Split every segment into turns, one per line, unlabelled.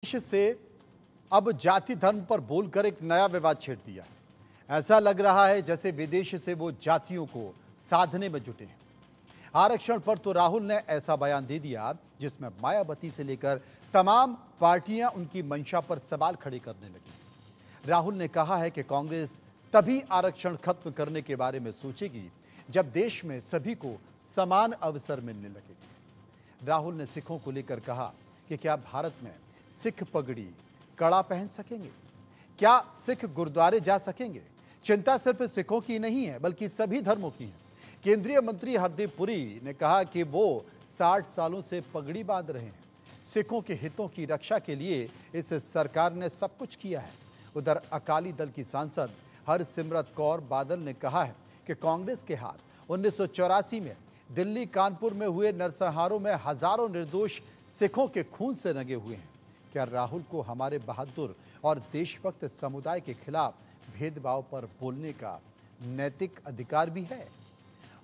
देश से अब जाति धर्म पर बोलकर एक नया विवाद छेड़ दिया है। ऐसा लग रहा है जैसे विदेश से वो जातियों को साधने में जुटे हैं। आरक्षण पर तो राहुल ने ऐसा बयान दे दिया जिसमें मायावती से लेकर तमाम पार्टियां उनकी मंशा पर सवाल खड़े करने लगी। राहुल ने कहा है कि कांग्रेस तभी आरक्षण खत्म करने के बारे में सोचेगी जब देश में सभी को समान अवसर मिलने लगेगी। राहुल ने सिखों को लेकर कहा कि क्या भारत में सिख पगड़ी कड़ा पहन सकेंगे? क्या सिख गुरुद्वारे जा सकेंगे? चिंता सिर्फ सिखों की नहीं है बल्कि सभी धर्मों की है। केंद्रीय मंत्री हरदीप पुरी ने कहा कि वो 60 सालों से पगड़ी बांध रहे हैं। सिखों के हितों की रक्षा के लिए इस सरकार ने सब कुछ किया है। उधर अकाली दल की सांसद हरसिमरत कौर बादल ने कहा है कि कांग्रेस के हाथ 1984 में दिल्ली कानपुर में हुए नरसंहारों में हजारों निर्दोष सिखों के खून से रंगे हुए हैं। क्या राहुल को हमारे बहादुर और देशभक्त समुदाय के खिलाफ भेदभाव पर बोलने का नैतिक अधिकार भी है?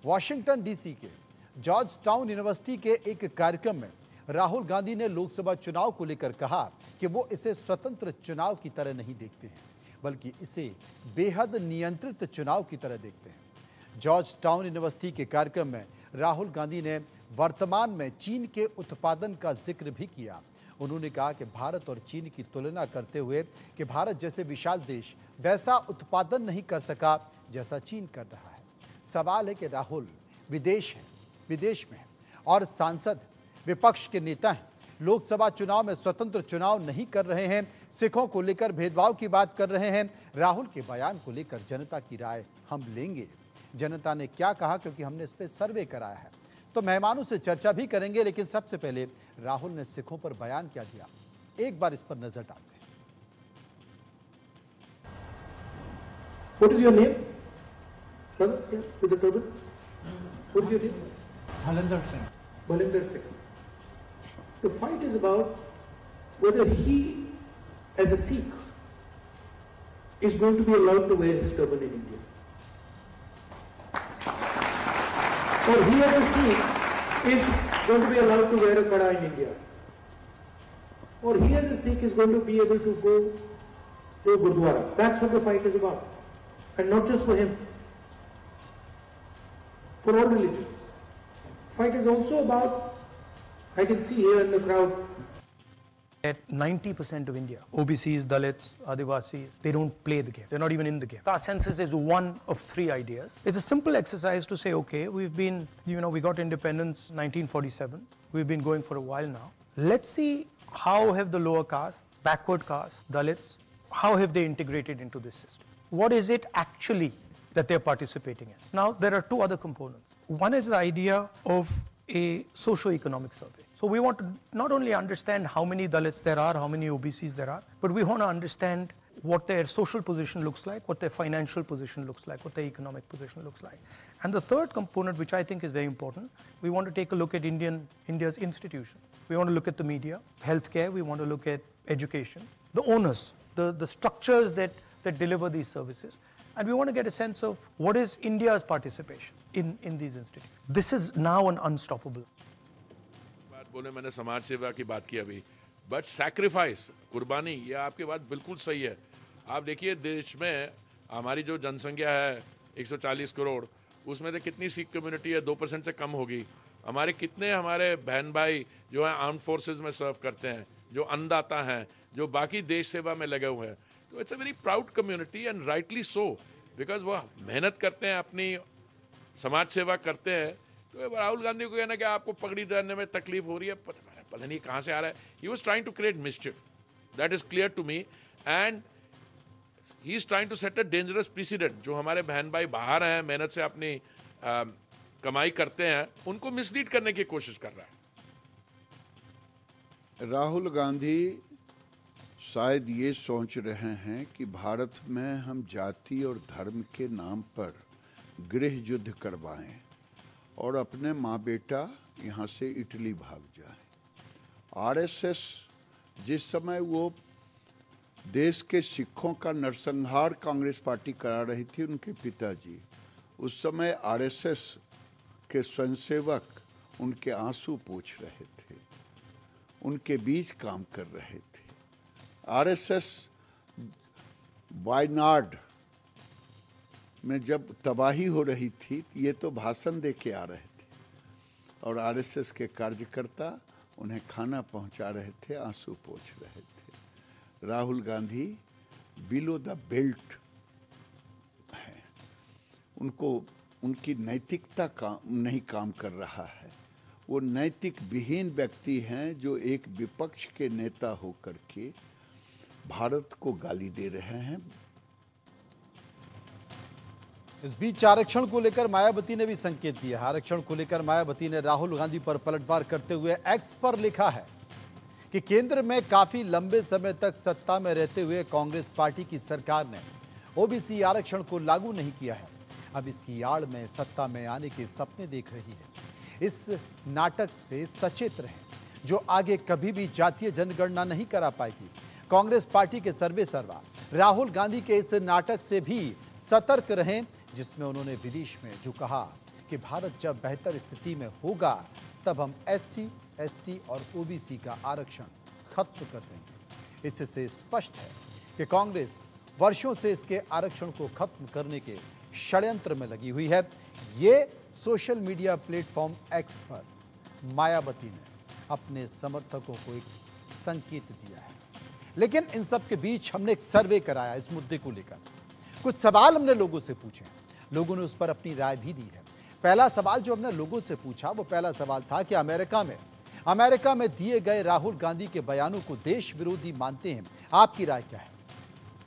वॉशिंगटन डीसी के जॉर्ज टाउन यूनिवर्सिटी के एक कार्यक्रम में राहुल गांधी ने लोकसभा चुनाव को लेकर कहा कि वो इसे स्वतंत्र चुनाव की तरह नहीं देखते हैं बल्कि इसे बेहद नियंत्रित चुनाव की तरह देखते हैं। जॉर्ज टाउन यूनिवर्सिटी के कार्यक्रम में राहुल गांधी ने वर्तमान में चीन के उत्पादन का जिक्र भी किया। उन्होंने कहा कि भारत और चीन की तुलना करते हुए कि भारत जैसे विशाल देश वैसा उत्पादन नहीं कर सका जैसा चीन कर रहा है। सवाल है कि राहुल विदेश में हैं और सांसद विपक्ष के नेता हैं, लोकसभा चुनाव में स्वतंत्र चुनाव नहीं कर रहे हैं, सिखों को लेकर भेदभाव की बात कर रहे हैं। राहुल के बयान को लेकर जनता की राय हम लेंगे। जनता ने क्या कहा, क्योंकि हमने इस पर सर्वे कराया है, तो मेहमानों से चर्चा भी करेंगे। लेकिन सबसे पहले राहुल ने सिखों पर बयान क्या दिया, एक बार इस पर नजर डालते हैं।
What is your name? Brother, with the turban. What is your name?
Bhalinder Singh.
Bhalinder Singh. The fight is about whether he, as a Sikh, is going to be allowed to wear his turban in India. Or he, as a Sikh, is going to be allowed to wear a kada in India. Or he, as a Sikh, is going to be able to go to a Gurdwara. That's what the fight is about. And not just for him, for all religions. Fight is also about, I can see here in the crowd,
At 90% of India, OBCs, Dalits, Adivasis, they don't play the game. They're not even in the game. Our census is one of 3 ideas. It's a simple exercise to say, okay, we've been, we got independence 1947. We've been going for a while now. Let's see how have the lower castes, backward castes, Dalits, how have they integrated into this system? What is it actually that they're participating in? Now, there are 2 other components. One is the idea of a socio-economic survey. So we want to not only understand how many Dalits there are, how many OBCs there are, but we want to understand what their social position looks like, what their financial position looks like, what their economic position looks like. And the third component, which I think is very important, we want to take a look at India's institutions. We want to look at the media, healthcare, we want to look at education, the owners, the structures that deliver these services. And we want to get a sense of what is India's participation in these institutions. This is now an unstoppable.
बात बोले, मैंने समाज सेवा की बात की अभी, but sacrifice, कुर्बानी, ये आपकी बात बिल्कुल सही है। आप देखिए देश में हमारी जो जनसंख्या है 140 करोड़, उसमें से कितनी सिख कम्युनिटी है? 2% से कम होगी। हमारे कितने हमारे बहन भाई जो हैं आर्म्ड फोर्सेस में सर्व करते हैं, जो अन्नदाता हैं, जो बाकी देश सेवा में लगे हुए हैं। तो it's a very proud community and rightly so, because वो मेहनत करते हैं, अपनी समाज सेवा करते हैं। तो राहुल गांधी को कहना कि आपको पगड़ी डालने में तकलीफ हो रही है, पता नहीं कहाँ से आ रहा है। He was trying to create mischief, that is clear to me, and he is trying to set a dangerous president. जो हमारे बहन भाई बाहर हैं, मेहनत से अपनी कमाई करते हैं, उनको मिसलीड करने की कोशिश कर रहा है।
राहुल गांधी शायद ये सोच रहे हैं कि भारत में हम जाति और धर्म के नाम पर गृह युद्ध करवाएं और अपने माँ बेटा यहाँ से इटली भाग जाए। आरएसएस जिस समय वो देश के सिखों का नरसंहार कांग्रेस पार्टी करा रही थी, उनके पिताजी, उस समय आरएसएस के स्वयंसेवक उनके आंसू पोंछ रहे थे, उनके बीच काम कर रहे थे। आरएसएस वायनाड में जब तबाही हो रही थी, ये तो भाषण दे के आ रहे थे और आरएसएस के कार्यकर्ता उन्हें खाना पहुंचा रहे थे, आंसू पोंछ रहे थे। Rahul Gandhi below the belt है, उनको उनकी नैतिकता नहीं काम कर रहा है। वो नैतिक विहीन व्यक्ति हैं जो एक विपक्ष के नेता होकर के भारत को गाली दे रहे हैं।
इस बीच आरक्षण को लेकर मायावती ने भी संकेत दिया। आरक्षण को लेकर मायावती ने राहुल गांधी पर पलटवार करते हुए एक्स पर लिखा है कि केंद्र में काफी लंबे समय तक सत्ता में रहते हुए कांग्रेस पार्टी की सरकार ने ओबीसी आरक्षण को लागू नहीं किया है। अब इसकी आड़ में सत्ता में आने के सपने देख रही है। इस नाटक से सचेत रहें, जो आगे कभी भी जातीय जनगणना नहीं करा पाएगी। कांग्रेस पार्टी के सर्वेसर्वा राहुल गांधी के इस नाटक से भी सतर्क रहें, जिसमें उन्होंने विदेश में जो कहा कि भारत जब बेहतर स्थिति में होगा तब हम SC, ST और OBC का आरक्षण खत्म कर देंगे। इससे स्पष्ट है कि कांग्रेस वर्षों से इसके आरक्षण को खत्म करने के षड्यंत्र में लगी हुई है। ये सोशल मीडिया प्लेटफॉर्म X पर मायावती ने अपने समर्थकों को एक संकेत दिया है। लेकिन इन सब के बीच हमने एक सर्वे कराया इस मुद्दे को लेकर। कुछ सवाल हमने लोगों से पूछे, लोगों ने उस पर अपनी राय भी दी है। पहला सवाल जो हमने लोगों से पूछा वो पहला सवाल था कि अमेरिका में दिए गए राहुल गांधी के बयानों को देश विरोधी मानते हैं, आपकी राय क्या है?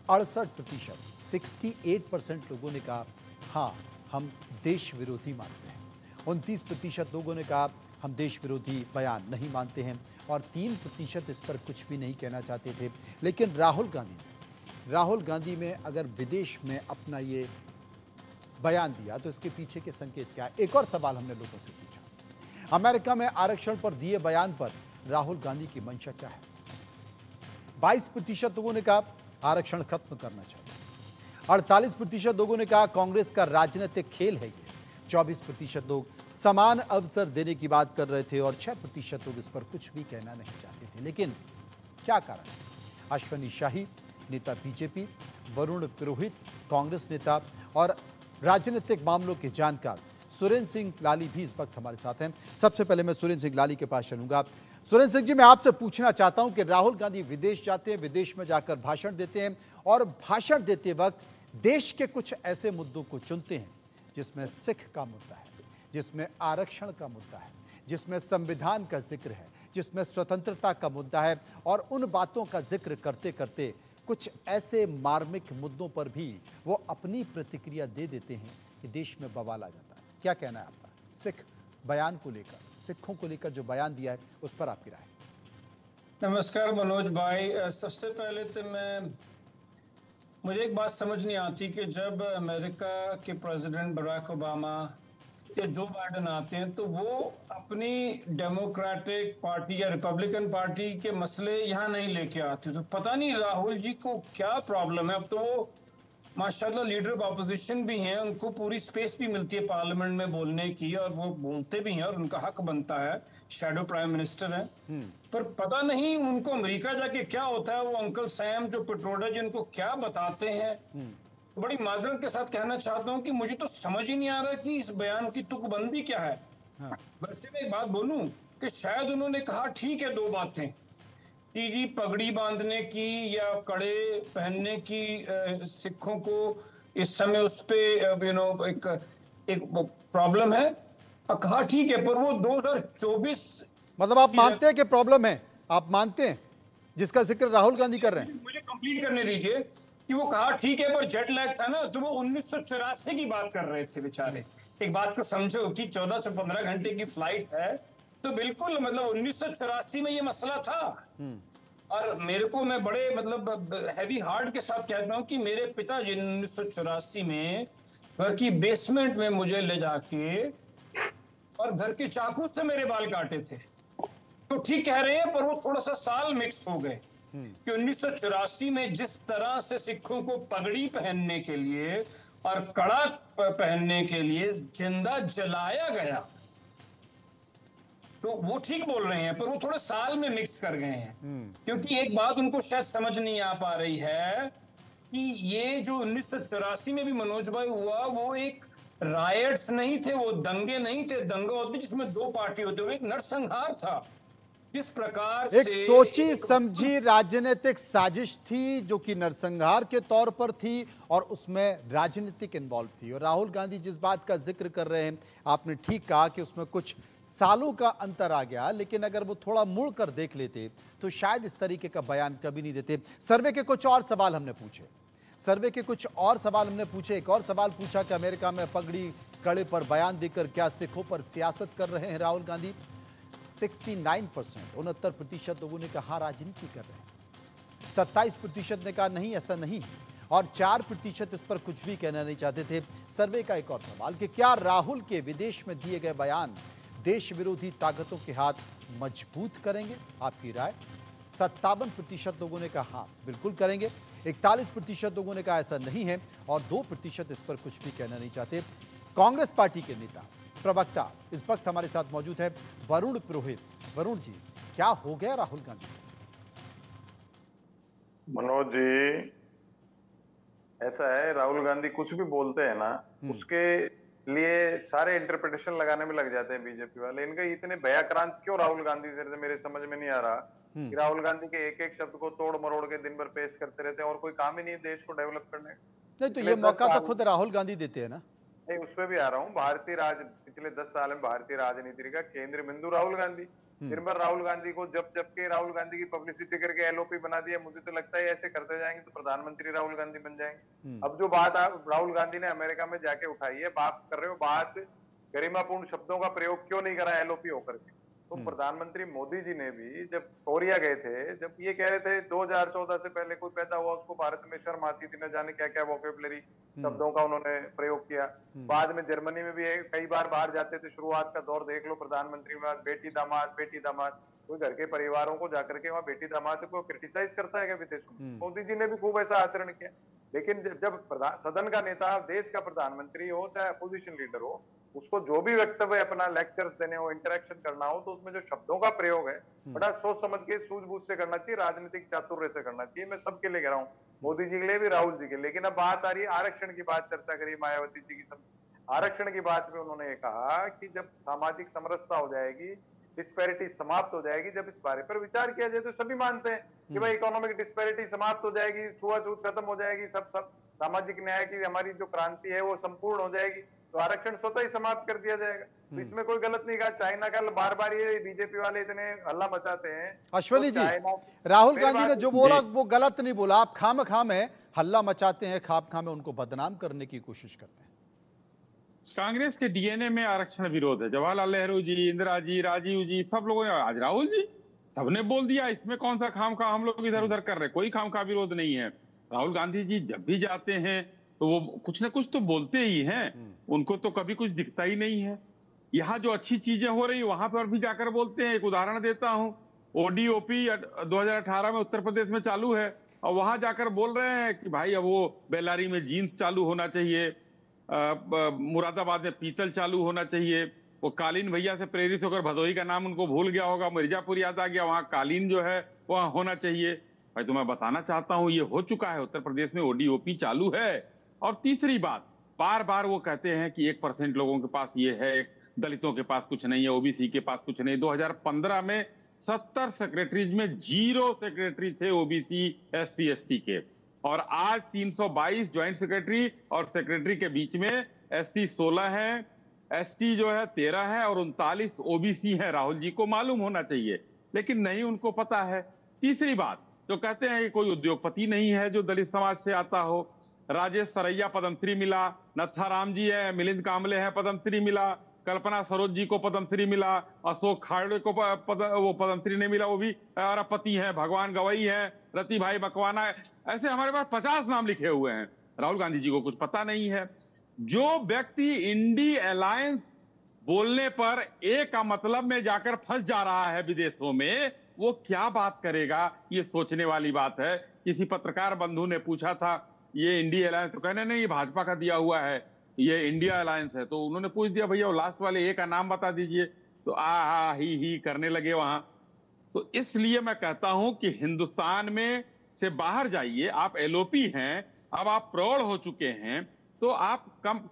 68%, 68% लोगों ने कहा हाँ हम देश विरोधी मानते हैं। 29% लोगों ने कहा हम देश विरोधी बयान नहीं मानते हैं और 3% इस पर कुछ भी नहीं कहना चाहते थे। लेकिन राहुल गांधी में अगर विदेश में अपना ये बयान दिया तो इसके पीछे के संकेत क्या है? एक और सवाल हमने लोगों से पूछा, अमेरिका में आरक्षण पर दिए बयान पर राहुल गांधी की मंशा क्या है? 22% लोगों ने कहा आरक्षण खत्म करना चाहिए। 48% लोगों ने कहा कांग्रेस का राजनीतिक खेल है ये। 24% लोग समान अवसर देने की बात कर रहे थे और 6% लोग इस पर कुछ भी कहना नहीं चाहते थे। लेकिन क्या कारण है? अश्वनी शाही, नेता बीजेपी, वरुण पुरोहित, कांग्रेस नेता और राजनीतिक मामलों के जानकार सुरेंद्र सिंह लाली भी इस वक्त हमारे साथ हैं। सबसे पहले मैं सुरेंद्र सिंह लाली के पास चलूंगा। सुरेंद्र सिंह जी, मैं आपसे पूछना चाहता हूं कि राहुल गांधी विदेश जाते हैं, विदेश में जाकर भाषण देते हैं और भाषण देते वक्त देश के कुछ ऐसे मुद्दों को चुनते हैं जिसमें सिख का मुद्दा है, जिसमें आरक्षण का मुद्दा है, जिसमें संविधान का जिक्र है, जिसमें स्वतंत्रता का मुद्दा है और उन बातों का जिक्र करते करते कुछ ऐसे मार्मिक मुद्दों पर भी वो अपनी प्रतिक्रिया दे देते हैं कि देश में बवाल आ जाता है। क्या कहना है आपका सिख बयान को लेकर, सिखों को लेकर जो बयान दिया है उस पर आपकी राय?
नमस्कार मनोज भाई, सबसे पहले तो मुझे एक बात समझ नहीं आती कि जब अमेरिका के प्रेसिडेंट बराक ओबामा या जो बाइडेन आते हैं तो वो अपनी डेमोक्रेटिक पार्टी या रिपब्लिकन पार्टी के मसले यहाँ नहीं लेके आते। तो पता नहीं राहुल जी को क्या प्रॉब्लम है। अब तो वो माशाल्लाह लीडर ऑफ अपोजिशन भी हैं, उनको पूरी स्पेस भी मिलती है पार्लियामेंट में बोलने की और वो बोलते भी हैं और उनका हक बनता है, शैडो प्राइम मिनिस्टर है। पर पता नहीं उनको अमेरिका जाके क्या होता है, वो अंकल सैम जो पिट्रोडा जी उनको क्या बताते हैं। तो बड़ी माजरत के साथ कहना चाहता हूँ कि मुझे तो समझ ही नहीं आ रहा कि इस बयान की तुकबंदी क्या है। वैसे मैं एक बात बोलूं कि शायद उन्होंने कहा ठीक है, 2 बातें कि जी पगड़ी बांधने की या कड़े पहनने की सिखों को इस समय उस पे एक प्रॉब्लम है, कहा ठीक है, पर वो 2024
मतलब आप मानते हैं कि प्रॉब्लम है? आप मानते हैं जिसका जिक्र राहुल गांधी कर रहे हैं?
मुझे कंप्लीट करने दीजिए कि वो कहा ठीक है, पर जेट लैग था ना, तो वो 1984 की बात कर रहे थे बेचारे। एक बात को समझो कि 14 से 15 घंटे की फ्लाइट है, तो बिल्कुल मतलब 1984 में ये मसला था। और मेरे को, मैं बड़े मतलब हैवी हार्ट के साथ कहता हूँ कि मेरे पिताजी 1984 में घर की बेसमेंट में मुझे ले जाके और घर के चाकू से मेरे बाल काटे थे। तो ठीक कह रहे हैं, पर वो थोड़ा सा साल मिक्स हो गए कि 1984 में जिस तरह से सिखों को पगड़ी पहनने के लिए और कड़ा पहनने के लिए जिंदा जलाया गया, तो वो ठीक बोल रहे हैं, पर वो थोड़े साल में मिक्स कर गए हैं। क्योंकि एक बात उनको शायद समझ नहीं आ पा रही है कि ये जो 1984 में भी मनोज भाई हुआ, वो एक रायट्स नहीं थे, वो दंगे नहीं थे। दंगा होते जिसमें दो पार्टी होते, वो एक नरसंहार था। किस प्रकार
एक
से
सोची समझी राजनीतिक साजिश थी जो कि नरसंहार के तौर पर थी और उसमें राजनीतिक इन्वॉल्व थी। और राहुल गांधी जिस बात का जिक्र कर रहे हैं, आपने ठीक कहा कि उसमें कुछ सालों का अंतर आ गया, लेकिन अगर वो थोड़ा मुड़ कर देख लेते तो शायद इस तरीके का बयान कभी नहीं देते। सर्वे के कुछ और सवाल हमने पूछे, एक और सवाल पूछा कि अमेरिका में पगड़ी कड़े पर बयान देकर क्या सिखों पर सियासत कर रहे हैं राहुल गांधी। 69% लोगों ने कहा राजनीति कर रहे हैं, 27% ने कहा नहीं ऐसा नहीं, और 4% इस पर कुछ भी कहना नहीं चाहते थे। सर्वे का एक और सवाल कि क्या राहुल के विदेश में दिए गए बयान देश विरोधी ताकतों के हाथ मजबूत करेंगे? आपकी राय। 57% लोगों ने कहा हाँ बिल्कुल करेंगे, 41% लोगों ने कहा ऐसा नहीं है, और 2% इस पर कुछ भी कहना नहीं चाहते। कांग्रेस पार्टी के नेता प्रवक्ता इस वक्त हमारे साथ मौजूद है वरुण पुरोहित। वरुण जी, क्या हो गया राहुल गांधी?
मनोज जी, ऐसा है, राहुल गांधी कुछ भी बोलते हैं ना, उसके लिए सारे इंटरप्रिटेशन लगाने में लग जाते हैं बीजेपी वाले। इनके इतने भयाक्रांत क्यों राहुल गांधी से मेरे समझ में नहीं आ रहा कि राहुल गांधी के एक एक शब्द को तोड़ मरोड़ के दिन भर पेश करते रहते हैं और कोई काम ही नहीं है देश को डेवलप करने।
नहीं तो ये मौका तो खुद राहुल गांधी देते हैं ना।
नहीं, उस पर भी आ रहा हूँ। पिछले 10 साल में भारतीय राजनीति का केंद्र बिंदु राहुल गांधी। दिन भर राहुल गांधी को जब के राहुल गांधी की पब्लिसिटी करके एलओपी बना दिया। मुझे तो लगता है ऐसे करते जाएंगे तो प्रधानमंत्री राहुल गांधी बन जाएंगे। अब जो बात राहुल गांधी ने अमेरिका में जाके उठाई है, बात कर रहे हो, बात गरिमापूर्ण शब्दों का प्रयोग क्यों नहीं करा एलओपी होकर के? तो प्रधानमंत्री मोदी जी ने भी जब कोरिया गए थे, जब ये कह रहे थे 2014 से पहले कोई पैदा हुआ उसको भारत में शर्म आती थी, न जाने क्या क्या वोकेबुलरी शब्दों का उन्होंने प्रयोग किया। बाद में जर्मनी में भी कई बार बाहर जाते थे, शुरुआत का दौर देख लो प्रधानमंत्री में, बेटी दामाद, कोई घर के परिवारों को जाकर के वहां बेटी दामाद को क्रिटिसाइज करता है क्या विदेशों में? मोदी जी ने भी खूब ऐसा आचरण किया। लेकिन जब सदन का नेता, देश का प्रधानमंत्री हो चाहे अपोजिशन लीडर हो, उसको जो भी वक्तव्य अपना लेक्चर्स देने हो, इंटरेक्शन करना हो, तो उसमें जो शब्दों का प्रयोग है बड़ा सोच समझ के सूझबूझ से करना चाहिए, राजनीतिक चातुर्य से करना चाहिए। मैं सबके लिए कह रहा हूँ, मोदी जी के लिए भी, राहुल जी के लिए। लेकिन अब बात आ रही है आरक्षण की, बात चर्चा करी मायावती जी की। सब आरक्षण की बात में उन्होंने कहा कि जब सामाजिक समरसता हो जाएगी, डिस्पैरिटी समाप्त हो जाएगी, जब इस बारे पर विचार किया जाए, तो सभी मानते हैं कि भाई इकोनॉमिक डिस्पैरिटी समाप्त हो जाएगी, छुआछूत खत्म हो जाएगी, सब सामाजिक न्याय की हमारी जो क्रांति है वो संपूर्ण हो जाएगी, तो आरक्षण स्वतः ही समाप्त कर दिया जाएगा। तो इसमें कोई गलत नहीं कहा। चाइना का बार बार ये बीजेपी वाले इतने हल्ला मचाते हैं।
अश्विनी जी, राहुल गांधी ने जो बोला वो गलत नहीं बोला, आप खामखा में हल्ला मचाते हैं, खामखा में उनको बदनाम करने की कोशिश करते हैं।
कांग्रेस के डीएनए में आरक्षण विरोध है। जवाहरलाल नेहरू जी, इंदिरा जी, राजीव जी, सब लोगों ने, आज राहुल जी, सबने बोल दिया। इसमें कौन सा खामखा हम लोग इधर उधर कर रहे हैं? कोई खामखा विरोध नहीं है। राहुल गांधी जी जब भी जाते हैं तो वो कुछ ना कुछ तो बोलते ही हैं, उनको तो कभी कुछ दिखता ही नहीं है। यहाँ जो अच्छी चीजें हो रही वहां पर भी जाकर बोलते हैं। एक उदाहरण देता हूँ, ओडीओपी 2018 में उत्तर प्रदेश में चालू है और वहां जाकर बोल रहे हैं कि भाई अब वो बेल्लारी में जीन्स चालू होना चाहिए, मुरादाबाद में पीतल चालू होना चाहिए। वो कालीन भैया से प्रेरित होकर, भदोही का नाम उनको भूल गया होगा, मिर्जापुर याद आ गया, वहां कालीन जो है वहां होना चाहिए। भाई तो मैं बताना चाहता हूं ये हो चुका है, उत्तर प्रदेश में ओडीओपी चालू है। और तीसरी बात, बार बार वो कहते हैं कि 1% लोगों के पास ये है, दलितों के पास कुछ नहीं है, ओबीसी के पास कुछ नहीं। 2015 में 70 सेक्रेटरीज में 0 सेक्रेटरी थे ओबीसी SC ST के, और आज 322 ज्वाइंट सेक्रेटरी और सेक्रेटरी के बीच में SC 16 है, ST जो है 13 है और 39 ओबीसी है। राहुल जी को मालूम होना चाहिए, लेकिन नहीं उनको पता है। तीसरी बात, जो कहते हैं कि कोई उद्योगपति नहीं है जो दलित समाज से आता हो। राजेश सरैया पद्मश्री मिला, नत्थाराम जी है, मिलिंद कांबले हैं, पद्मश्री मिला, कल्पना सरोज जी को पद्मश्री मिला, अशोक खाड़े को वो पद्मश्री नहीं मिला, वो भी अरबपति हैं, भगवान गवई हैं, रति भाई बकवाना, ऐसे हमारे पास 50 नाम लिखे हुए हैं। राहुल गांधी जी को कुछ पता नहीं है। जो व्यक्ति इंडी अलायंस बोलने पर ए का मतलब में जाकर फंस जा रहा है विदेशों में, वो क्या बात करेगा, ये सोचने वाली बात है। किसी पत्रकार बंधु ने पूछा था ये इंडिया अलायंस, तो कहने नहीं ये भाजपा का दिया हुआ है, ये इंडिया अलायंस है। तो उन्होंने पूछ दिया भैया वो लास्ट वाले ए का नाम बता दीजिए। तो आ ही करने लगे वहां। तो इसलिए मैं कहता हूं कि हिंदुस्तान में से बाहर जाइए। आप एलओपी हैं, अब आप प्रौढ़ हो चुके हैं, तो आप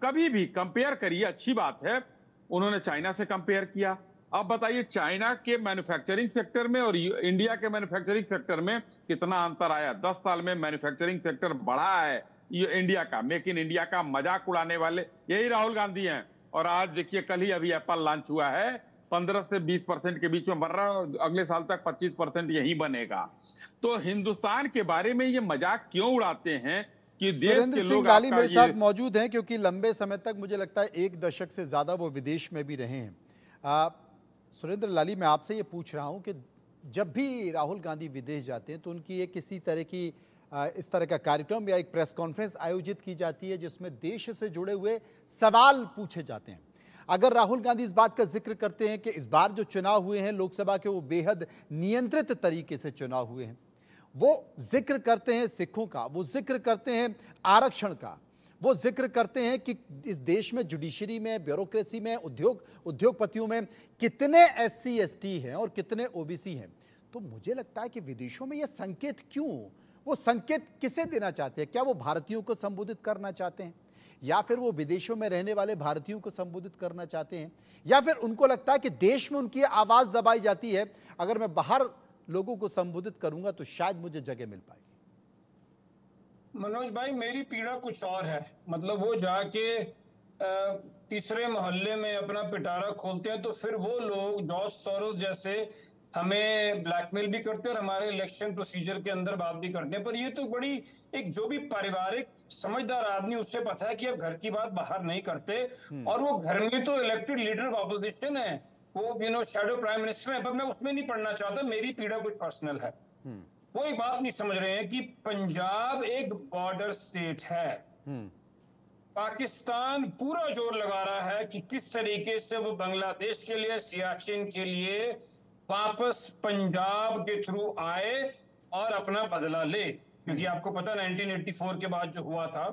कभी भी कंपेयर करिए, अच्छी बात है। उन्होंने चाइना से कंपेयर किया। अब बताइए चाइना के मैन्युफैक्चरिंग सेक्टर में और इंडिया के मैन्युफैक्चरिंग सेक्टर में कितना अंतर आया। 10 साल में मैन्युफैक्चरिंग सेक्टर बढ़ा है ये इंडिया का। मेक इन इंडिया का मजाक उड़ाने वाले यही राहुल गांधी हैं। और आज देखिए, कल ही अभी एप्पल लॉन्च हुआ है, 15 से 20% के बीच में बन रहा है, अगले साल तक 25% यही बनेगा। तो हिंदुस्तान के बारे में ये मजाक क्यों उड़ाते हैं कि देश
सुरेंद्र
के
सिंह
लोग
लाली मेरे साथ मौजूद हैं, क्योंकि लंबे समय तक, मुझे लगता है 1 दशक से ज्यादा वो विदेश में भी रहे हैं। सुरेंद्र लाली, मैं आपसे ये पूछ रहा हूं कि जब भी राहुल गांधी विदेश जाते हैं तो उनकी एक किसी तरह की इस तरह का कार्यक्रम या एक प्रेस कॉन्फ्रेंस आयोजित की जाती है जिसमें देश से जुड़े हुए सवाल पूछे जाते हैं। अगर राहुल गांधी इस बात का जिक्र करते हैं कि इस बार जो चुनाव हुए हैं लोकसभा के, वो बेहद नियंत्रित तरीके से चुनाव हुए हैं, वो जिक्र करते हैं सिखों का, वो जिक्र करते हैं आरक्षण का, वो जिक्र करते हैं कि इस देश में जुडिशरी में, ब्यूरोक्रेसी में, उद्योगपतियों में कितने SC ST हैं और कितने OBC हैं, तो मुझे लगता है कि विदेशों में ये संकेत क्यों, वो संकेत किसे देना चाहते हैं? क्या वो भारतीयों को संबोधित करना चाहते हैं, या फिर वो विदेशों में रहने वाले भारतीयों को संबोधित करना चाहते हैं, या फिर उनको लगता है कि देश में उनकी आवाज दबाई जाती है, अगर मैं बाहर लोगों को संबोधित करूंगा तो शायद मुझे जगह मिल पाएगी?
मनोज भाई, मेरी पीड़ा कुछ और है। मतलब वो जाके तीसरे मोहल्ले में अपना पिटारा खोलते हैं, तो फिर वो लोग जॉर्ज सोरोस जैसे हमें ब्लैकमेल भी करते हैं और हमारे इलेक्शन प्रोसीजर के अंदर बात भी करते हैं। पर ये तो बड़ी एक जो भी पारिवारिक समझदार आदमी, उससे पता है कि अब घर की बात बाहर नहीं करते, और वो घर में तो इलेक्टेड लीडर ऑफ ऑपोजिशन है, वो शैडो प्राइम मिनिस्टर है। पर मैं उसमें नहीं पढ़ना चाहता, मेरी पीड़ा कुछ पर्सनल है। वो एक बात नहीं समझ रहे हैं कि पंजाब एक बॉर्डर स्टेट है। पाकिस्तान पूरा जोर लगा रहा है कि किस तरीके से वो बांग्लादेश के लिए, सियाचिन के लिए वापस पंजाब के थ्रू आए और अपना बदला ले, क्योंकि आपको पता 1984 के बाद जो हुआ था।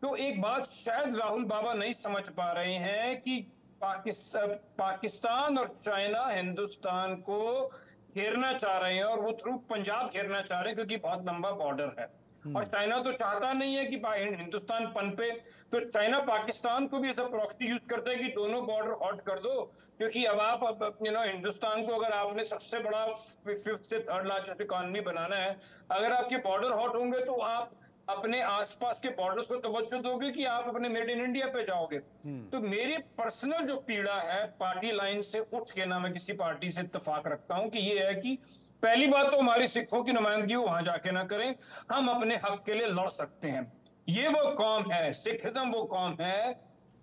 तो एक बात शायद राहुल बाबा नहीं समझ पा रहे हैं कि पाकिस्तान और चाइना हिंदुस्तान को घेरना चाह रहे हैं, और वो थ्रू पंजाब घेरना चाह रहे हैं, क्योंकि बहुत लंबा बॉर्डर है। और चाइना तो चाहता नहीं है कि हिंदुस्तान पनपे, तो चाइना पाकिस्तान को भी ऐसा प्रॉक्सी यूज करता है कि दोनों बॉर्डर हॉट कर दो, क्योंकि अब आप हिंदुस्तान को अगर आपने सबसे बड़ा 5th से 3rd लार्जेस्ट इकॉनमी बनाना है, अगर आपके बॉर्डर हॉट होंगे तो आप अपने आसपास के बॉर्डर्स को तवज्जो दोगे कि आप अपने मेड इन इंडिया पे जाओगे। तो मेरी पर्सनल जो पीड़ा है, पार्टी लाइन से उठ के ना मैं किसी पार्टी से इत्तेफाक रखता हूं, कि ये है कि पहली बात तो हमारी सिखों की नुमाइंदगी वहां जाके ना करें, हम अपने हक के लिए लड़ सकते हैं। ये वो कौम है, सिखिज्म वो कौम है।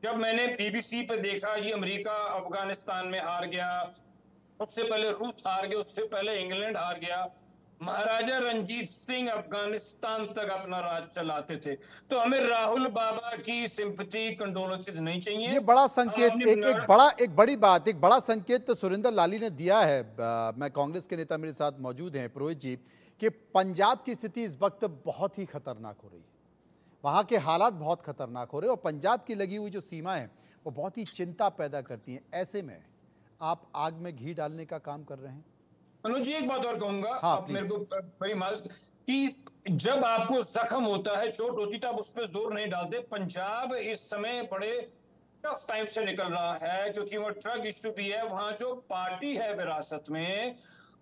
जब मैंने BBC पे देखा ये अमेरिका अफगानिस्तान में हार गया, उससे पहले रूस हार गया, उससे पहले इंग्लैंड हार गया, महाराजा रंजीत सिंह अफगानिस्तान तक अपना राज चलाते थे, तो हमें राहुल बाबा की सिंपैथी, कंडोलेंसेस नहीं चाहिए।
ये बड़ा संकेत, एक बड़ी बात, एक बड़ा संकेत तो सुरेंद्र लाली ने दिया है। मैं कांग्रेस के नेता मेरे साथ मौजूद हैं, पुरोहित जी, कि पंजाब की स्थिति इस वक्त बहुत ही खतरनाक हो रही है, वहाँ के हालात बहुत खतरनाक हो रहे हैं, और पंजाब की लगी हुई जो सीमा है वो बहुत ही चिंता पैदा करती है। ऐसे में आप आग में घी डालने का काम कर रहे हैं।
अनुज जी, एक बात और कहूंगा,
हाँ,
आप मेरे को बड़ी माल कि जब आपको जख्म होता है, चोट होती, तो आप उस पर जोर नहीं डालते। पंजाब इस समय बड़े टफ टाइम से निकल रहा है, क्योंकि वो ड्रग इश्यू भी है। वहां जो पार्टी है विरासत में,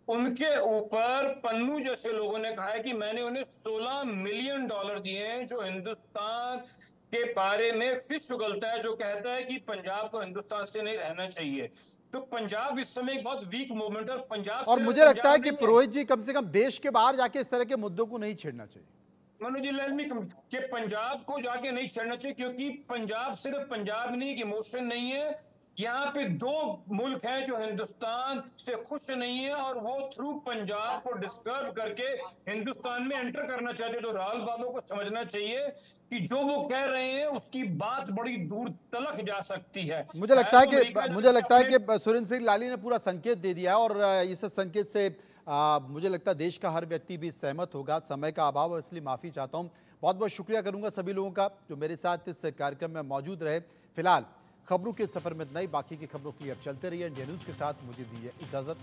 उनके ऊपर पन्नू जैसे लोगों ने कहा है कि मैंने उन्हें $16 मिलियन दिए हैं, जो हिंदुस्तान के बारे में फिश उगलता है, जो कहता है कि पंजाब को हिंदुस्तान से नहीं रहना चाहिए। तो पंजाब इस समय एक बहुत वीक मूवमेंट है, पंजाब
और मुझे लगता है कि पुरोहित जी, कम से कम देश के बाहर जाके इस तरह के मुद्दों को नहीं छेड़ना चाहिए।
मनोज जी, लेट मी कि पंजाब को जाके नहीं छेड़ना चाहिए, क्योंकि पंजाब सिर्फ पंजाब नहीं, इमोशन नहीं है। यहाँ पे 2 मुल्क हैं जो हिंदुस्तान से खुश नहीं है, और वो थ्रू पंजाब को डिस्टर्ब करके हिंदुस्तान में एंटर करना चाहते हैं। तो राहुल बाबू को समझना चाहिए कि जो वो कह रहे हैं उसकी बात बड़ी दूर तलक जा सकती है।
मुझे लगता है कि सुरेंद्र सिंह लाली ने पूरा संकेत दे दिया, और इस संकेत से मुझे लगता है देश का हर व्यक्ति भी सहमत होगा। समय का अभाव है, इसलिए माफ़ी चाहता हूँ। बहुत बहुत शुक्रिया करूँगा सभी लोगों का जो मेरे साथ इस कार्यक्रम में मौजूद रहे। फिलहाल खबरों के सफर में इतना ही। बाकी की खबरों के लिए अब चलते रहिए इंडिया न्यूज के साथ। मुझे दीजिए इजाजत।